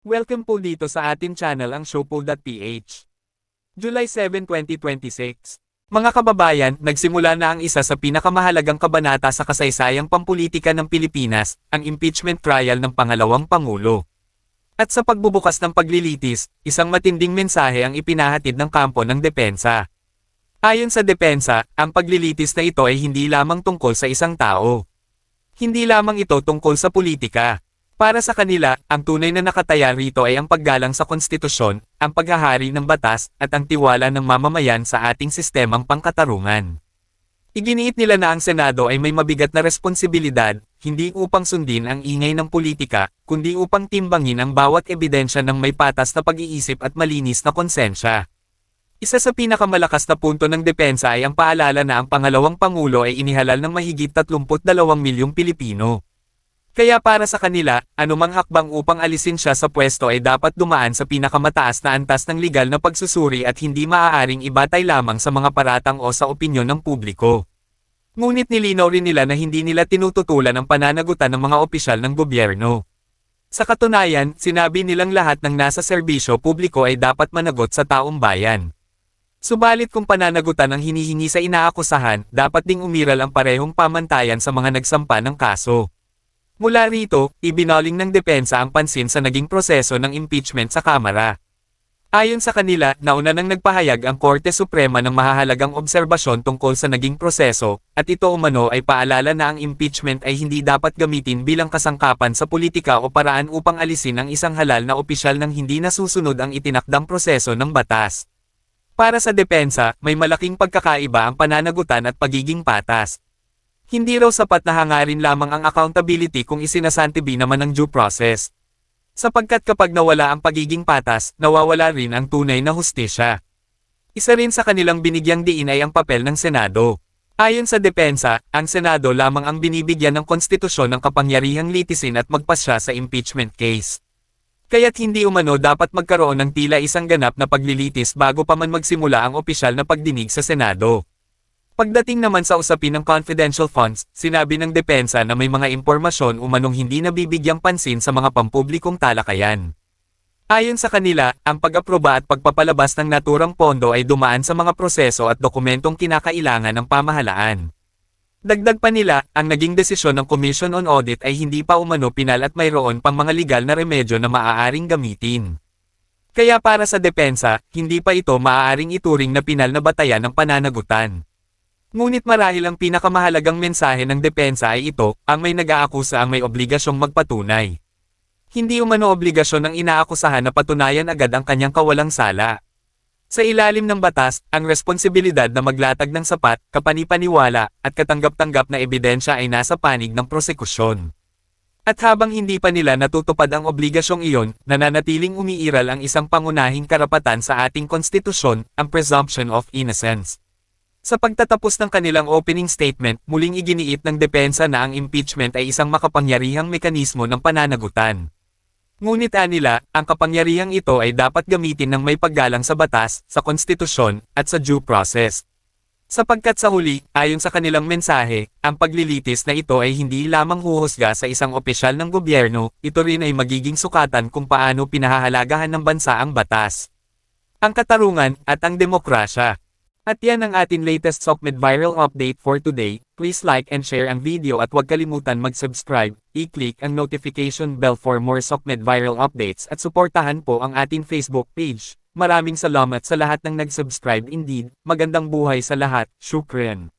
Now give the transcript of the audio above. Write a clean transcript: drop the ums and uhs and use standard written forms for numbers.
Welcome po dito sa ating channel ang Showpo.ph. July 7, 2026. Mga kababayan, nagsimula na ang isa sa pinakamahalagang kabanata sa kasaysayang pampulitika ng Pilipinas, ang impeachment trial ng pangalawang Pangulo. At sa pagbubukas ng paglilitis, isang matinding mensahe ang ipinahatid ng kampo ng depensa. Ayon sa depensa, ang paglilitis na ito ay hindi lamang tungkol sa isang tao. Hindi lamang ito tungkol sa politika. Para sa kanila, ang tunay na nakataya rito ay ang paggalang sa konstitusyon, ang paghahari ng batas, at ang tiwala ng mamamayan sa ating sistemang pangkatarungan. Iginiit nila na ang Senado ay may mabigat na responsibilidad, hindi upang sundin ang ingay ng politika, kundi upang timbangin ang bawat ebidensya ng may patas na pag-iisip at malinis na konsensya. Isa sa pinakamalakas na punto ng depensa ay ang paalala na ang pangalawang Pangulo ay inihalal ng mahigit 32 milyong Pilipino. Kaya para sa kanila, anumang hakbang upang alisin siya sa pwesto ay dapat dumaan sa pinakamataas na antas ng legal na pagsusuri at hindi maaaring ibatay lamang sa mga paratang o sa opinyon ng publiko. Ngunit nilinaw rin nila na hindi nila tinututulan ang pananagutan ng mga opisyal ng gobyerno. Sa katunayan, sinabi nilang lahat ng nasa serbisyo publiko ay dapat managot sa taong bayan. Subalit kung pananagutan ang hinihingi sa inaakusahan, dapat ding umiral ang parehong pamantayan sa mga nagsampa ng kaso. Mula rito, ibinaling ng depensa ang pansin sa naging proseso ng impeachment sa Kamara. Ayon sa kanila, nauna nang nagpahayag ang Korte Suprema ng mahahalagang obserbasyon tungkol sa naging proseso, at ito umano ay paalala na ang impeachment ay hindi dapat gamitin bilang kasangkapan sa politika o paraan upang alisin ang isang halal na opisyal nang hindi nasusunod ang itinakdang proseso ng batas. Para sa depensa, may malaking pagkakaiba ang pananagutan at pagiging patas. Hindi raw sapat na hangarin lamang ang accountability kung isinasantabi naman ang due process. Sapagkat kapag nawala ang pagiging patas, nawawala rin ang tunay na hustisya. Isa rin sa kanilang binigyang diin ay ang papel ng Senado. Ayon sa depensa, ang Senado lamang ang binibigyan ng konstitusyon ng kapangyarihang litisin at magpasya sa impeachment case. Kaya't hindi umano dapat magkaroon ng tila isang ganap na paglilitis bago pa man magsimula ang opisyal na pagdinig sa Senado. Pagdating naman sa usapin ng confidential funds, sinabi ng depensa na may mga impormasyon umanong hindi nabibigyang pansin sa mga pampublikong talakayan. Ayon sa kanila, ang pag-aproba at pagpapalabas ng naturang pondo ay dumaan sa mga proseso at dokumentong kinakailangan ng pamahalaan. Dagdag pa nila, ang naging desisyon ng Commission on Audit ay hindi pa umano pinal at mayroon pang mga legal na remedyo na maaaring gamitin. Kaya para sa depensa, hindi pa ito maaaring ituring na pinal na batayan ng pananagutan. Ngunit marahil ang pinakamahalagang mensahe ng depensa ay ito, ang may nag-aakusa ang may obligasyong magpatunay. Hindi umano obligasyon ng inaakusahan na patunayan agad ang kanyang kawalang sala. Sa ilalim ng batas, ang responsibilidad na maglatag ng sapat, kapanipaniwala, at katanggap-tanggap na ebidensya ay nasa panig ng prosekusyon. At habang hindi pa nila natutupad ang obligasyong iyon, nananatiling umiiral ang isang pangunahing karapatan sa ating konstitusyon, ang presumption of innocence. Sa pagtatapos ng kanilang opening statement, muling iginiit ng depensa na ang impeachment ay isang makapangyarihang mekanismo ng pananagutan. Ngunit nila, ang kapangyarihang ito ay dapat gamitin ng may paggalang sa batas, sa konstitusyon, at sa due process. Sapagkat sa huli, ayon sa kanilang mensahe, ang paglilitis na ito ay hindi lamang huhusga sa isang opisyal ng gobyerno, ito rin ay magiging sukatan kung paano pinahahalagahan ng bansa ang batas, ang katarungan, at ang demokrasya. At yan ang ating latest SOCMED viral update for today. Please like and share ang video at huwag kalimutan mag-subscribe, i-click ang notification bell for more SOCMED viral updates at suportahan po ang ating Facebook page. Maraming salamat sa lahat ng nag-subscribe indeed, magandang buhay sa lahat, shukran.